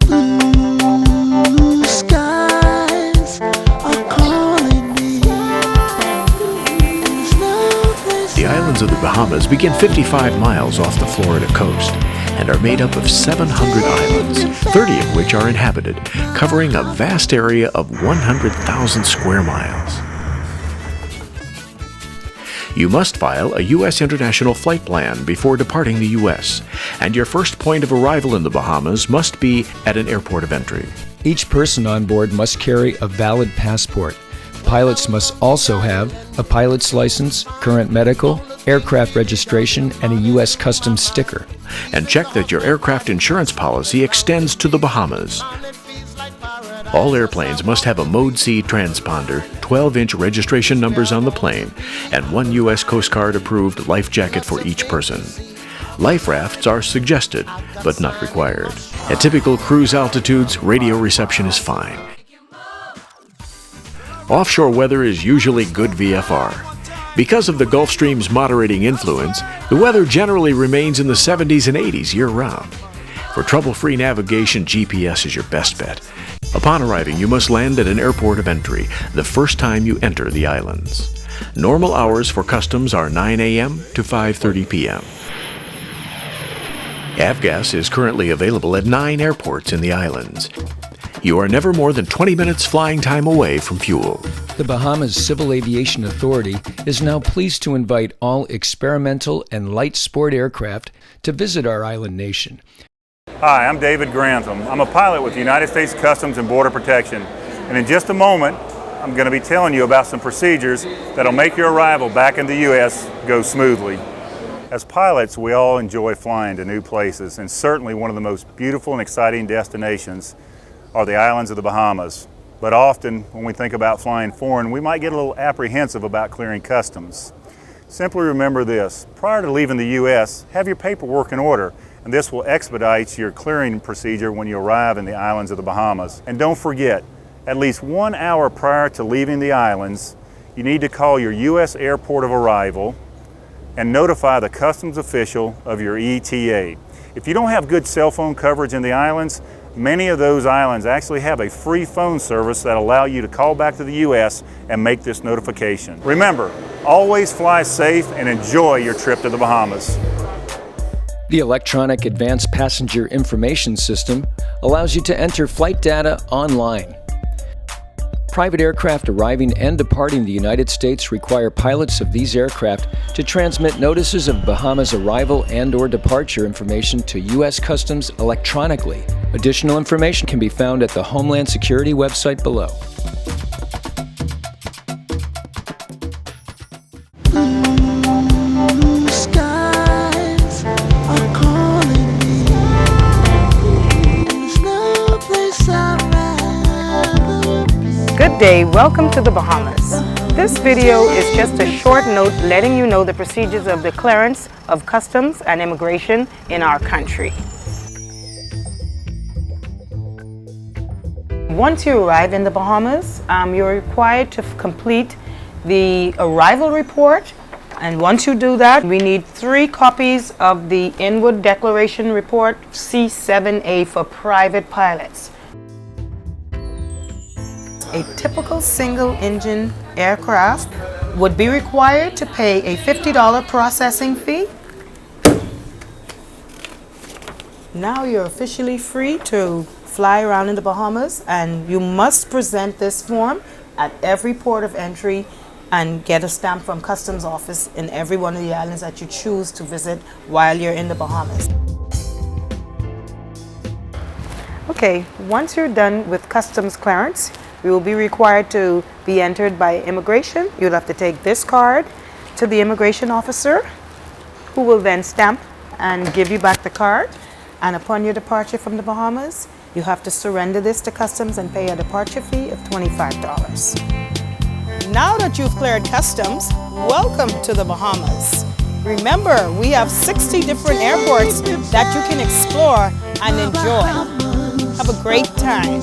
Blue skies are calling me. There's no place. The islands of the Bahamas begin 55 miles off the Florida coast and are made up of 700 islands, 30 of which are inhabited, covering a vast area of 100,000 square miles. You must file a U.S. international flight plan before departing the U.S., and your first point of arrival in the Bahamas must be at an airport of entry. Each person on board must carry a valid passport. Pilots must also have a pilot's license, current medical, aircraft registration, and a U.S. Customs sticker. And check that your aircraft insurance policy extends to the Bahamas. All airplanes must have a Mode C transponder, 12-inch registration numbers on the plane, and one U.S. Coast Guard approved life jacket for each person. Life rafts are suggested, but not required. At typical cruise altitudes, radio reception is fine. Offshore weather is usually good VFR. Because of the Gulf Stream's moderating influence, the weather generally remains in the 70s and 80s year-round. For trouble-free navigation, GPS is your best bet. Upon arriving, you must land at an airport of entry the first time you enter the islands. Normal hours for customs are 9 a.m. to 5:30 p.m. Avgas is currently available at 9 airports in the islands. You are never more than 20 minutes flying time away from fuel. The Bahamas Civil Aviation Authority is now pleased to invite all experimental and light sport aircraft to visit our island nation. Hi, I'm David Grantham. I'm a pilot with the United States Customs and Border Protection. And in just a moment, I'm going to be telling you about some procedures that'll make your arrival back in the U.S. go smoothly. As pilots, we all enjoy flying to new places, and certainly one of the most beautiful and exciting destinations are the islands of the Bahamas. But often, when we think about flying foreign, we might get a little apprehensive about clearing customs. Simply remember this: prior to leaving the U.S., have your paperwork in order, and this will expedite your clearing procedure when you arrive in the islands of the Bahamas. And don't forget, at least 1 hour prior to leaving the islands, you need to call your U.S. airport of arrival and notify the customs official of your ETA. If you don't have good cell phone coverage in the islands, many of those islands actually have a free phone service that allow you to call back to the U.S. and make this notification. Remember, always fly safe and enjoy your trip to the Bahamas. The Electronic Advanced Passenger Information System allows you to enter flight data online. Private aircraft arriving and departing the United States require pilots of these aircraft to transmit notices of Bahamas arrival and/or departure information to U.S. Customs electronically. Additional information can be found at the Homeland Security website below. Blue skies are calling me. There's no place I'd rather be. Good day, welcome to the Bahamas. This video is just a short note letting you know the procedures of the clearance of customs and immigration in our country. Once you arrive in the Bahamas, you're required to complete the arrival report. And once you do that, we need 3 copies of the Inward Declaration Report C7A for private pilots. A typical single-engine aircraft would be required to pay a $50 processing fee. Now you're officially free to fly around in the Bahamas, and you must present this form at every port of entry and get a stamp from Customs Office in every one of the islands that you choose to visit while you're in the Bahamas. Okay, once you're done with customs clearance, you will be required to be entered by immigration. You'll have to take this card to the immigration officer, who will then stamp and give you back the card. And upon your departure from the Bahamas, you have to surrender this to customs and pay a departure fee of $25. Now that you've cleared customs, welcome to the Bahamas. Remember, we have 60 different airports that you can explore and enjoy. Have a great time.